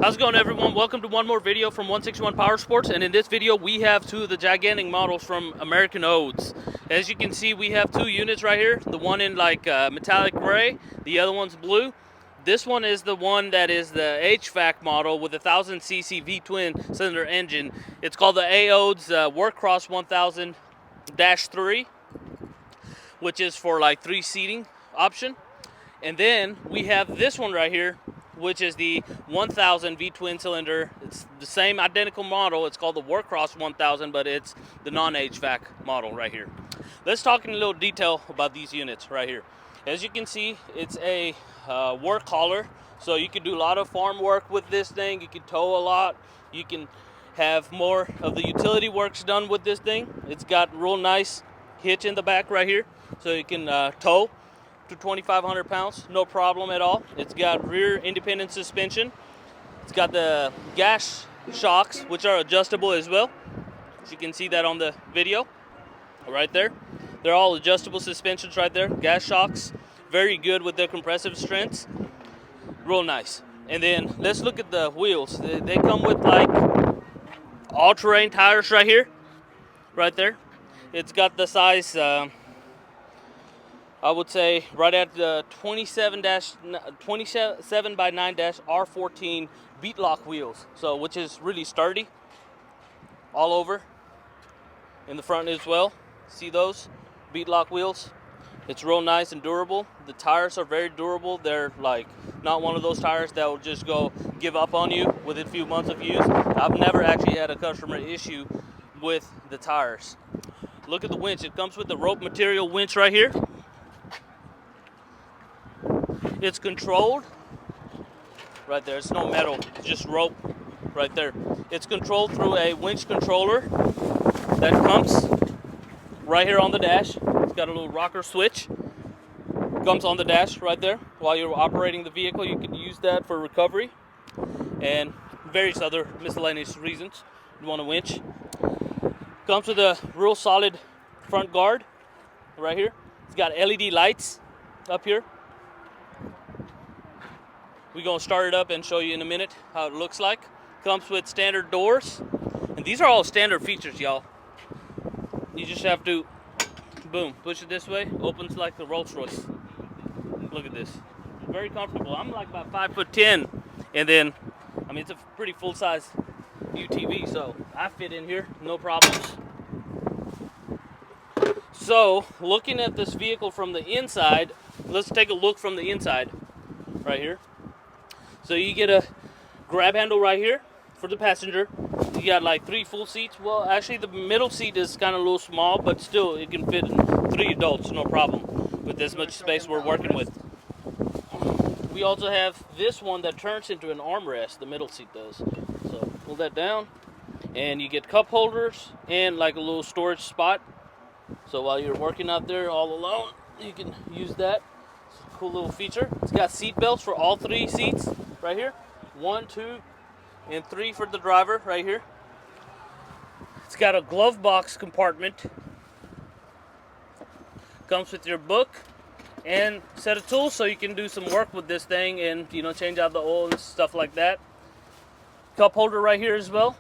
How's it going, everyone? Welcome to one more video from 161 Power Sports, and in this video we have two of the gigantic models from American AODES. As you can see, we have two units right here, the one in like metallic gray, the other one's blue. This one is the one that is the HVAC model with a 1000cc V-twin cylinder engine. It's called the AODES WorkCross1000-3, which is for like 3 seating option. And then we have this one right here, which is the 1000 V-twin cylinder. It's the same identical model. It's called the WorkCross1000, but it's the non-HVAC model right here. Let's talk in a little detail about these units right here. As you can see, it's a work hauler, so you can do a lot of farm work with this thing. You can tow a lot. You can have more of the utility works done with this thing. It's got real nice hitch in the back right here, so you can tow to 2,500 pounds, no problem at all. It's got rear independent suspension. It's got the gas shocks, which are adjustable as well. As you can see that on the video right there. They're all adjustable suspensions right there. Gas shocks, very good with their compressive strengths. Real nice. And then let's look at the wheels. They come with like all-terrain tires right here, right there. It's got the size, I would say right at the 27 by 9-R14 beat lock wheels, so which is really sturdy all over in the front as well. See those beat lock wheels? It's real nice and durable. The tires are very durable. They're like not one of those tires that will just go give up on you within a few months of use. I've never actually had a customer issue with the tires. Look at the winch. It comes with the rope material winch right here. It's controlled right there. It's no metal, it's just rope right there. It's controlled through a winch controller that comes right here on the dash. It's got a little rocker switch. Comes on the dash right there. While you're operating the vehicle, you can use that for recovery and various other miscellaneous reasons you want a winch. Comes with a real solid front guard right here. It's got LED lights up here. We're going to start it up and show you in a minute how it looks like. Comes with standard doors. And these are all standard features, y'all. You just have to, boom, push it this way. Opens like the Rolls Royce. Look at this. Very comfortable. I'm like about 5'10". And then, I mean, it's a pretty full-size UTV, so I fit in here, no problems. So, looking at this vehicle from the inside, let's take a look from the inside right here. So you get a grab handle right here for the passenger. You got like 3 full seats. Well, actually the middle seat is kind of a little small, but still it can fit in 3 adults, no problem with this much space we're working with. We also have this one that turns into an armrest, the middle seat does. So pull that down and you get cup holders and like a little storage spot. So while you're working out there all alone, you can use that. It's a cool little feature. It's got seat belts for all 3 seats. Right here, 1, 2, and 3 for the driver right here. It's got a glove box compartment. Comes with your book and set of tools so you can do some work with this thing and, you know, change out the oil and stuff like that. Cup holder right here as well.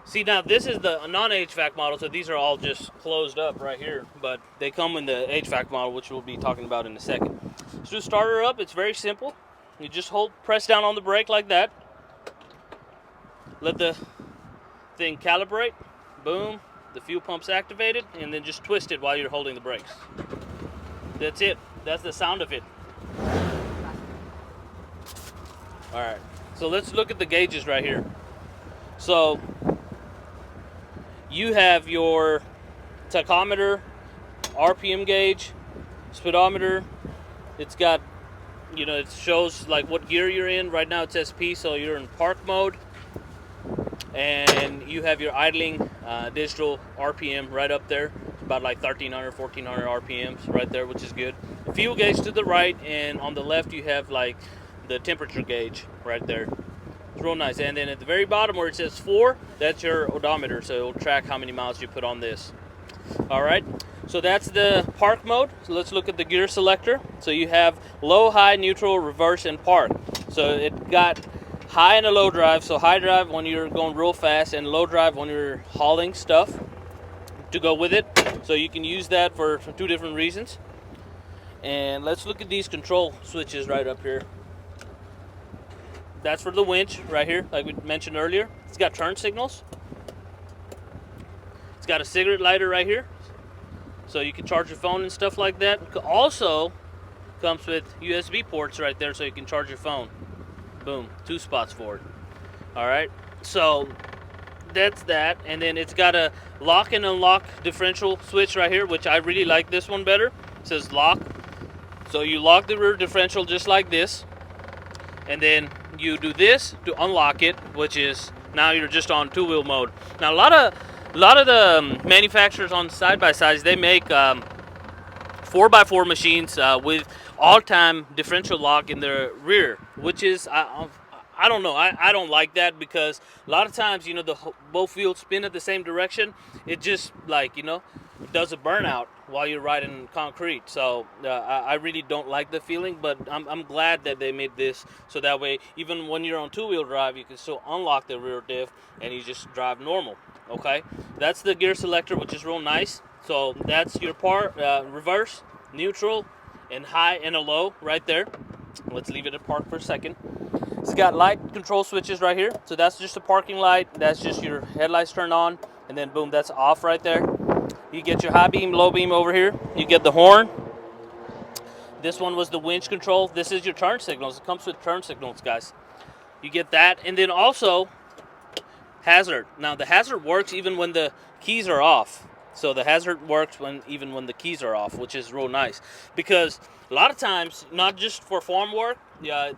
See, now this is the non-HVAC model, so these are all just closed up right here, but they come in the HVAC model, which we'll be talking about in a second. So to start her up, it's very simple. You just press down on the brake like that. Let the thing calibrate. Boom. The fuel pump's activated, and then just twist it while you're holding the brakes. That's it. That's the sound of it. All right. So let's look at the gauges right here. So you have your tachometer, RPM gauge, speedometer. It's got, you know, it shows like what gear you're in. Right now it's SP, so you're in park mode. And you have your idling digital RPM right up there, about like 1,300, 1,400 RPMs right there, which is good. Fuel gauge to the right, and on the left you have like the temperature gauge right there. It's real nice. And then at the very bottom where it says 4, that's your odometer, so it'll track how many miles you put on this. All right. So that's the park mode. So let's look at the gear selector. So you have low, high, neutral, reverse, and park. So it got high and a low drive. So high drive when you're going real fast, and low drive when you're hauling stuff to go with it. So you can use that for two different reasons. And let's look at these control switches right up here. That's for the winch right here, like we mentioned earlier. It's got turn signals. It's got a cigarette lighter right here, so you can charge your phone and stuff like that. Also comes with USB ports right there, so you can charge your phone. Boom, 2 spots for it. All right, so that's that. And then it's got a lock and unlock differential switch right here, which I really like this one better. It says lock, so you lock the rear differential just like this, and then you do this to unlock it, which is now you're just on 2-wheel mode. Now a lot of the manufacturers on side-by-sides, they make 4x4 machines with all-time differential lock in their rear, which is I don't know. I don't like that, because a lot of times, you know, both wheels spin at the same direction. It just, like, you know, does a burnout while you're riding concrete. So I really don't like the feeling, but I'm glad that they made this so that way even when you're on 2-wheel drive, you can still unlock the rear diff and you just drive normal. Okay, that's the gear selector, which is real nice. So that's your part, reverse, neutral, and high and a low right there. Let's leave it at park for a second. It's got light control switches right here. So that's just a parking light. That's just your headlights turned on, and then boom, that's off right there. You get your high beam, low beam over here. You get the horn. This one was the winch control. This is your turn signals. It comes with turn signals, guys. You get that, and then also hazard. Now the hazard works even when the keys are off. So the hazard works even when the keys are off, which is real nice, because a lot of times, not just for farm work,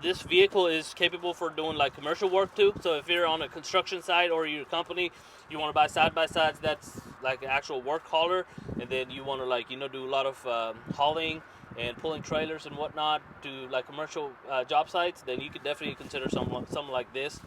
this vehicle is capable for doing like commercial work too. So if you're on a construction site or your company, you want to buy side-by-sides that's like an actual work hauler, and then you want to, like, you know, do a lot of hauling and pulling trailers and whatnot to like commercial job sites, then you could definitely consider something like this,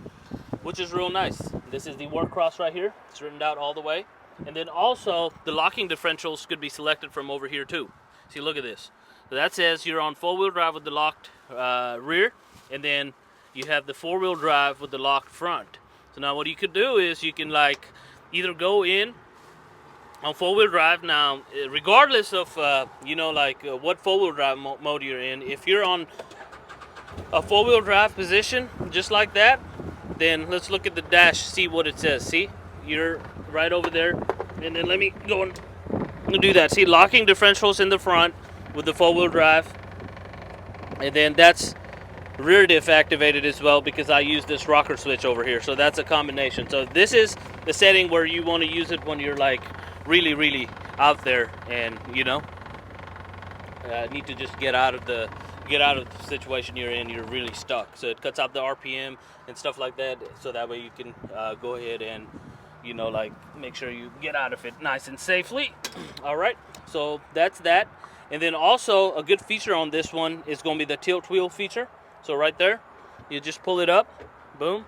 which is real nice. This is the WorkCross right here. It's written out all the way. And then also the locking differentials could be selected from over here too. See, look at this. So that says you're on 4-wheel drive with the locked rear, and then you have the 4-wheel drive with the locked front. So now what you could do is you can like either go in on 4-wheel drive. Now regardless of you know, like what 4-wheel drive mode you're in, if you're on a 4-wheel drive position just like that, then let's look at the dash, see what it says. See, you're right over there, and then let me go and do that. See, locking differentials in the front with the 4-wheel drive, and then that's rear diff activated as well, because I use this rocker switch over here. So that's a combination. So this is the setting where you want to use it when you're like really out there, and you know, need to just get out of the situation you're in. You're really stuck. So it cuts out the RPM and stuff like that, so that way you can go ahead and, you know, like make sure you get out of it nice and safely. All right, so that's that. And then also a good feature on this one is going to be the tilt wheel feature. So right there, you just pull it up, boom,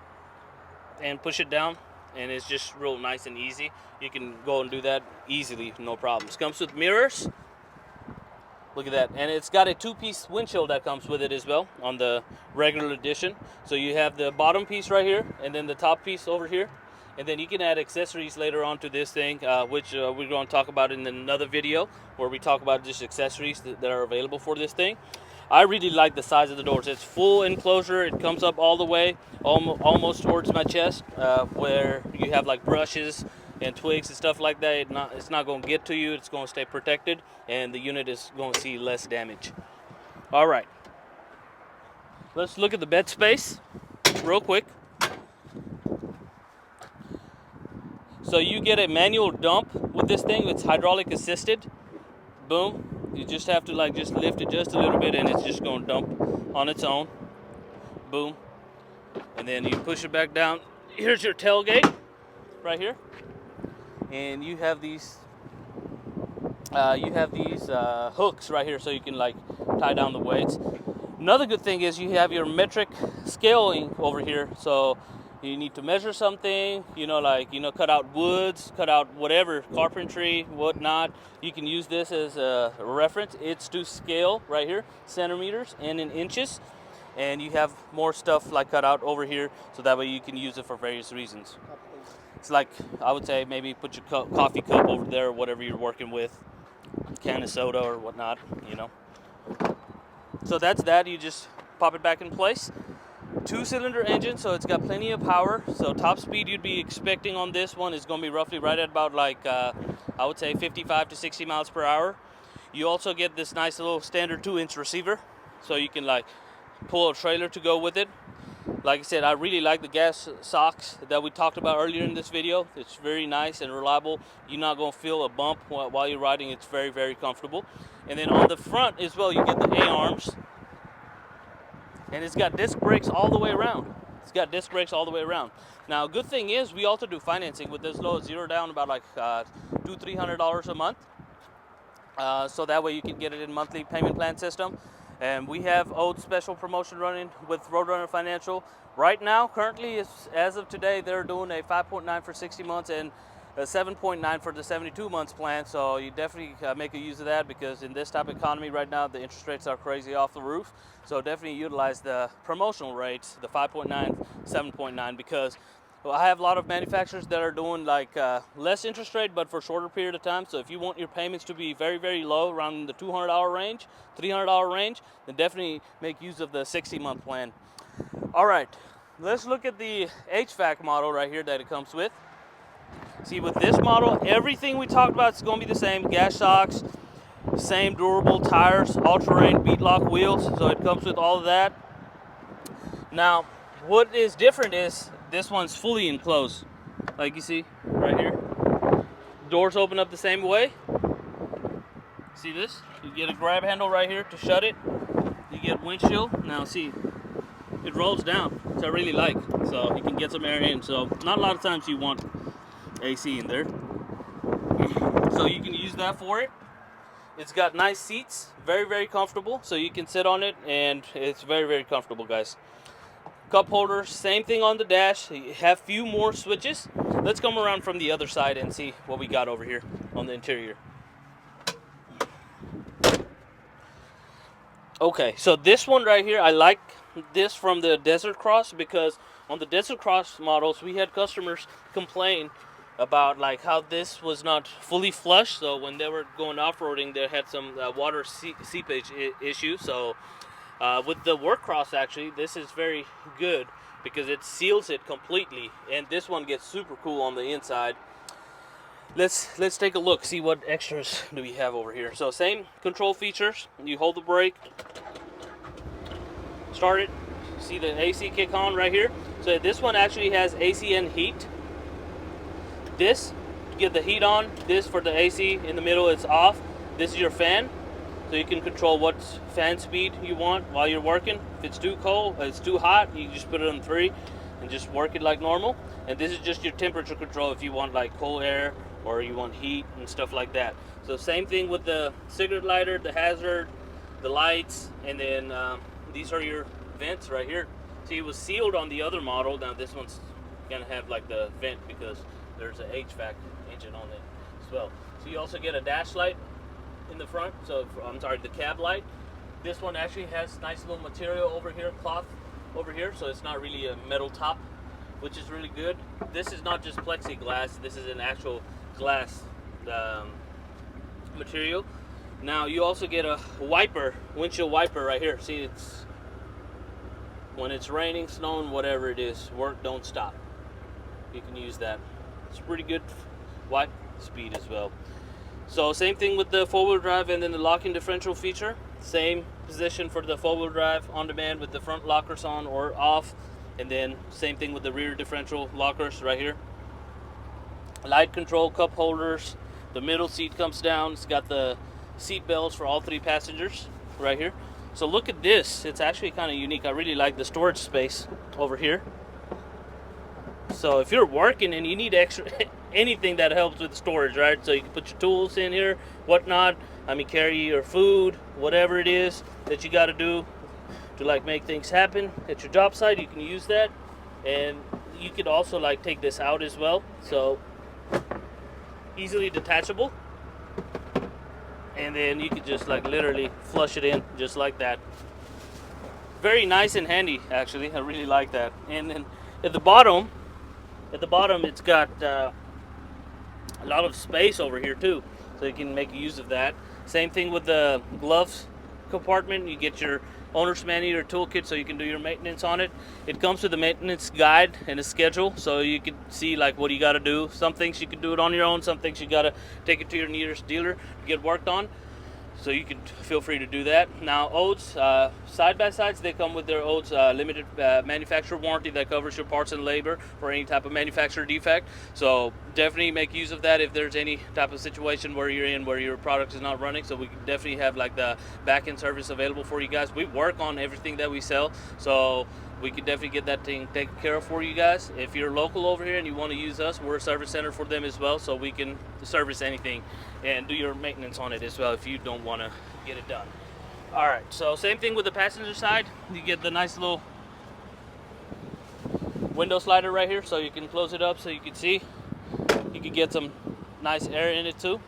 and push it down, and it's just real nice and easy. You can go and do that easily, no problems. Comes with mirrors. Look at that. And it's got a 2-piece windshield that comes with it as well on the regular edition. So you have the bottom piece right here, and then the top piece over here. And then you can add accessories later on to this thing, which we're going to talk about in another video, where we talk about just accessories that are available for this thing. I really like the size of the doors. It's full enclosure. It comes up all the way, almost towards my chest, where you have like brushes and twigs and stuff like that. It's not going to get to you. It's going to stay protected, and the unit is going to see less damage. All right. Let's look at the bed space real quick. So you get a manual dump with this thing. It's hydraulic assisted. Boom. You just have to like just lift it just a little bit, and it's just going to dump on its own. Boom. And then you push it back down. Here's your tailgate right here. And you have these hooks right here, so you can like tie down the weights. Another good thing is you have your metric scaling over here. So you need to measure something, you know, like, you know, cut out woods, cut out whatever, carpentry, whatnot. You can use this as a reference. It's to scale right here, centimeters and in inches. and you have more stuff like cut out over here, so that way you can use it for various reasons. It's like, I would say, maybe put your coffee cup over there, or whatever you're working with, can of soda or whatnot, you know. So that's that. You just pop it back in place. 2-cylinder engine, so it's got plenty of power. So top speed you'd be expecting on this one is going to be roughly right at about like I would say 55 to 60 miles per hour. You also get this nice little standard 2-inch receiver, so you can like pull a trailer to go with it. Like I said, I really like the gas socks that we talked about earlier in this video. It's very nice and reliable. You're not going to feel a bump while you're riding. It's very, very comfortable. And then on the front as well, you get the A-arms. And it's got disc brakes all the way around. It's got disc brakes all the way around. Now, good thing is we also do financing with as low as $0 down, about like $200-300 a month. So that way you can get it in monthly payment plan system. And we have AODES special promotion running with Roadrunner Financial. Right now, currently, as of today, they're doing a 5.9 for 60 months and a 7.9 for the 72 months plan. So you definitely make a use of that, because in this type of economy right now, the interest rates are crazy off the roof. So definitely utilize the promotional rates, the 5.9, 7.9, because I have a lot of manufacturers that are doing like less interest rate, but for a shorter period of time. So if you want your payments to be very, very low, around the $200 range, $300 range, then definitely make use of the 60-month plan. All right, let's look at the HVAC model right here that it comes with. See, with this model, everything we talked about is going to be the same. Gas shocks, same durable tires, all-terrain bead lock wheels. So it comes with all of that. Now, what is different is this one's fully enclosed, like you see right here. Doors open up the same way. See this? You get a grab handle right here to shut it. You get windshield. Now see, it rolls down, which I really like. So you can get some air in. So not a lot of times you want AC in there. So you can use that for it. It's got nice seats, very, very comfortable. So you can sit on it, and it's very, very comfortable, guys. Cup holders, same thing on the dash. You have few more switches. Let's come around from the other side and see what we got over here on the interior. Okay, so this one right here, I like this from the Desert Cross, because on the Desert Cross models, we had customers complain about like how this was not fully flush. So when they were going off-roading, they had some water seepage issues. So with the WorkCross, actually, this is very good because it seals it completely, and this one gets super cool on the inside. Let's take a look, see what extras do we have over here. So same control features. You hold the brake, start it, see the AC kick on right here. So this one actually has AC and heat. This to get the heat on, this for the AC in the middle, it's off. This is your fan. So you can control what fan speed you want while you're working. If it's too cold, it's too hot, you just put it on 3 and just work it like normal. And this is just your temperature control if you want like cold air or you want heat and stuff like that. So same thing with the cigarette lighter, the hazard, the lights, and then these are your vents right here. See, it was sealed on the other model. Now this one's gonna have like the vent because there's an HVAC engine on it as well. So you also get a dash light in the front, so I'm sorry, the cab light. This one actually has nice little material over here, cloth over here, so it's not really a metal top, which is really good. This is not just plexiglass, this is an actual glass material. Now you also get a wiper, windshield wiper right here. See, it's when it's raining, snowing, whatever it is, work don't stop. You can use that. It's pretty good wipe speed as well. So same thing with the four-wheel drive and then the locking differential feature. Same position for the four-wheel drive on demand with the front lockers on or off. And then same thing with the rear differential lockers right here. Light control, cup holders. The middle seat comes down. It's got the seat belts for all 3 passengers right here. So look at this. It's actually kind of unique. I really like the storage space over here. So if you're working and you need extra anything that helps with storage, right? So you can put your tools in here, whatnot. I mean, carry your food, whatever it is that you got to do to like make things happen at your job site. You can use that, and you could also like take this out as well. So easily detachable, and then you could just like literally flush it in just like that. Very nice and handy, actually. I really like that. And then at the bottom, it's got a lot of space over here too, so you can make use of that. Same thing with the gloves compartment. You get your owner's manual or toolkit so you can do your maintenance on it. It comes with a maintenance guide and a schedule, so you can see like what you got to do. Some things you can do it on your own, some things you got to take it to your nearest dealer to get worked on. So you can feel free to do that. Now, AODES side-by-sides, they come with their AODES limited manufacturer warranty that covers your parts and labor for any type of manufacturer defect. So definitely make use of that if there's any type of situation where you're in where your product is not running. So we can definitely have like the back-end service available for you guys. We work on everything that we sell, so we can definitely get that thing taken care of for you guys. If you're local over here and you want to use us, we're a service center for them as well, so we can service anything and do your maintenance on it as well if you don't want to get it done. All right, so same thing with the passenger side. You get the nice little window slider right here, so you can close it up so you can see. You can get some nice air in it too.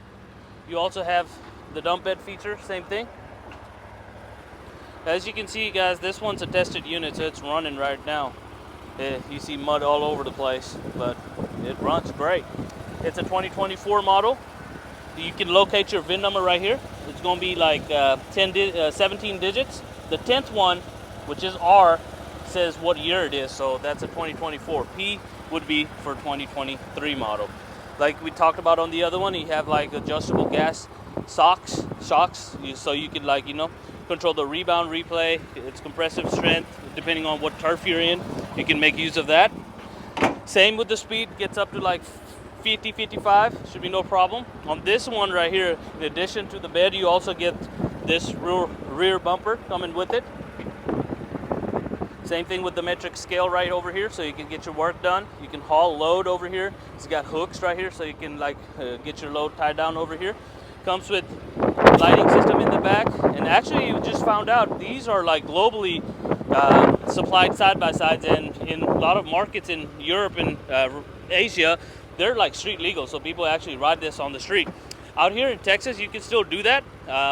You also have the dump bed feature, same thing. As you can see, guys, this one's a tested unit, so it's running right now. You see mud all over the place, but it runs great. It's a 2024 model. You can locate your VIN number right here. It's going to be like 17 digits. The 10th one, which is R, says what year it is, so that's a 2024. P would be for 2023 model. Like we talked about on the other one, you have like adjustable gas shocks, so you can, like, you know, control the rebound, replay, its compressive strength, depending on what turf you're in. You can make use of that. Same with the speed, gets up to like 50, 55, should be no problem. On this one right here, in addition to the bed, you also get this rear bumper coming with it. Same thing with the metric scale right over here, so you can get your work done. You can haul load over here. It's got hooks right here, so you can like get your load tied down over here. Comes with lighting system in the back, and actually you just found out these are like globally supplied side-by-sides, and in a lot of markets in Europe and Asia, they're like street legal, so people actually ride this on the street. Out here in Texas, you can still do that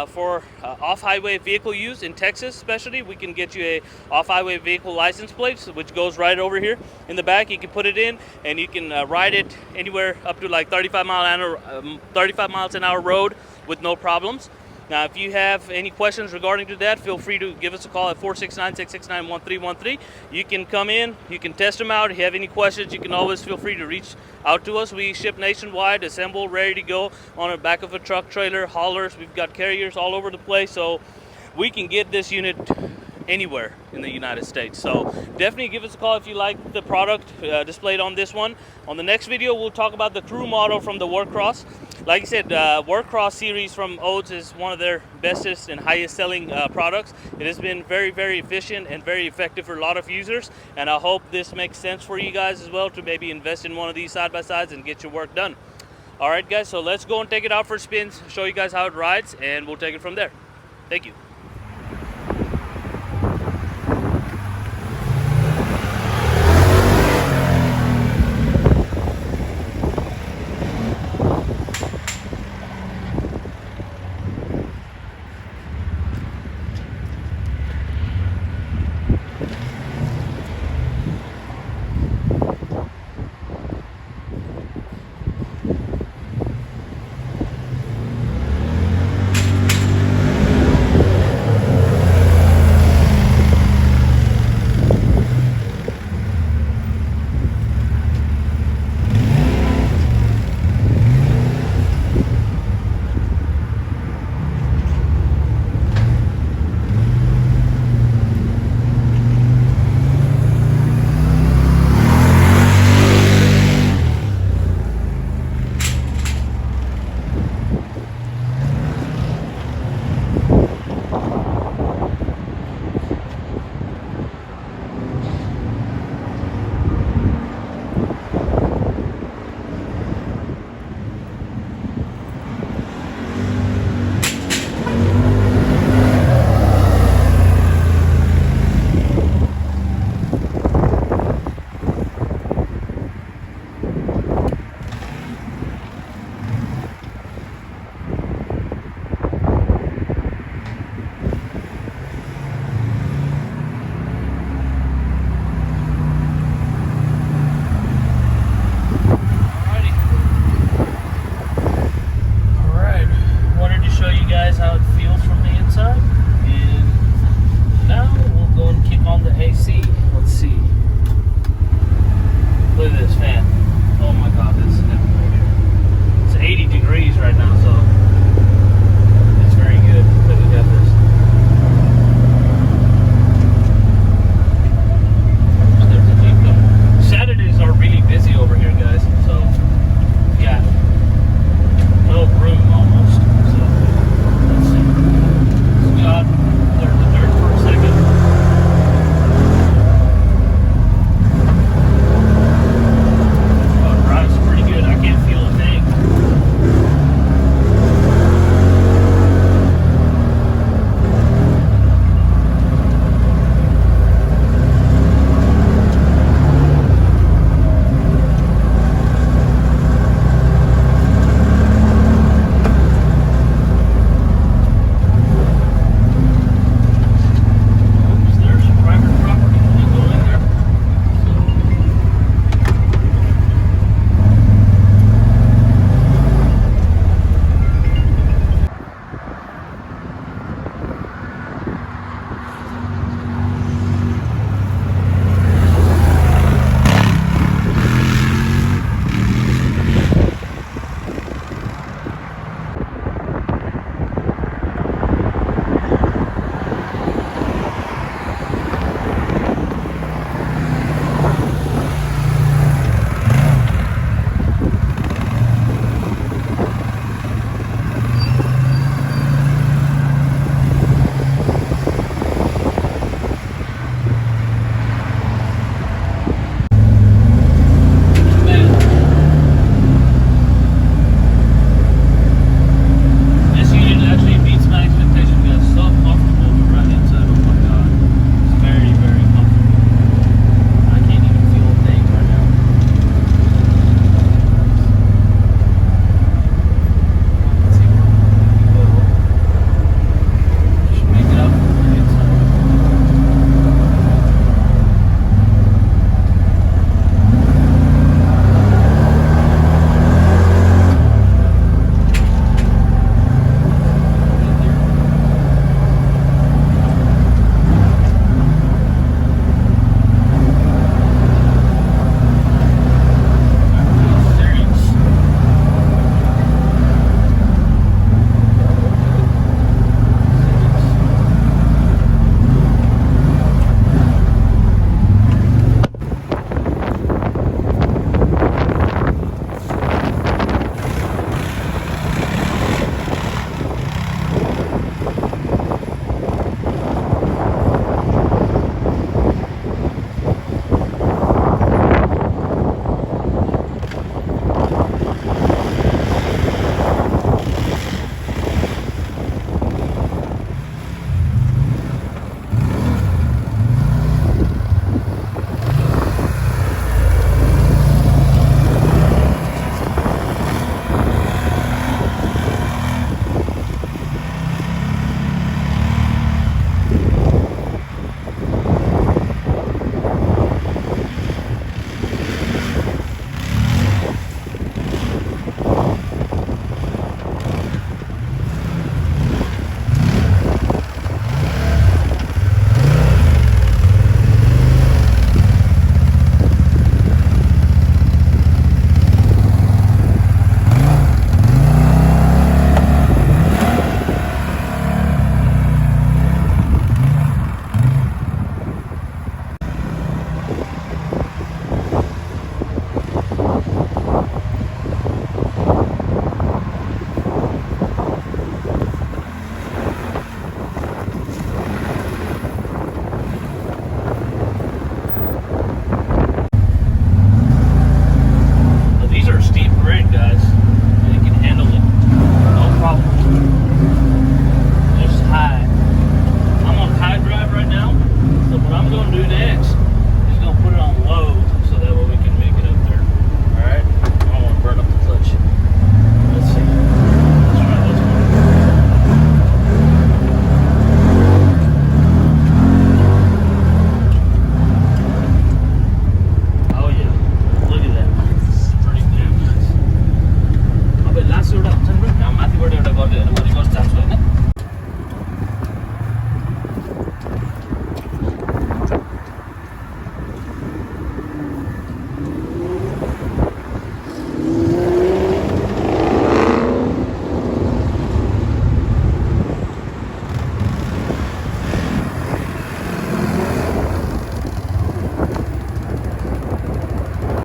for off-highway vehicle use. In Texas especially, we can get you a off-highway vehicle license plate, which goes right over here in the back. You can put it in, and you can ride it anywhere up to like 35 miles an hour road with no problems. Now, if you have any questions regarding to that, feel free to give us a call at 469-669-1313. You can come in, you can test them out. If you have any questions, you can always feel free to reach out to us. We ship nationwide, assemble, ready to go on the back of a truck trailer, haulers. We've got carriers all over the place, so we can get this unit anywhere in the United States. So definitely give us a call if you like the product displayed on this one. On the next video, we'll talk about the crew model from the WorkCross. Like I said, WorkCross series from AODES is one of their bestest and highest selling products. It has been very, very efficient and very effective for a lot of users, and I hope this makes sense for you guys as well to maybe invest in one of these side-by-sides and get your work done. All right, guys, so let's go and take it out for spins, show you guys how it rides, and we'll take it from there. Thank you. well, it's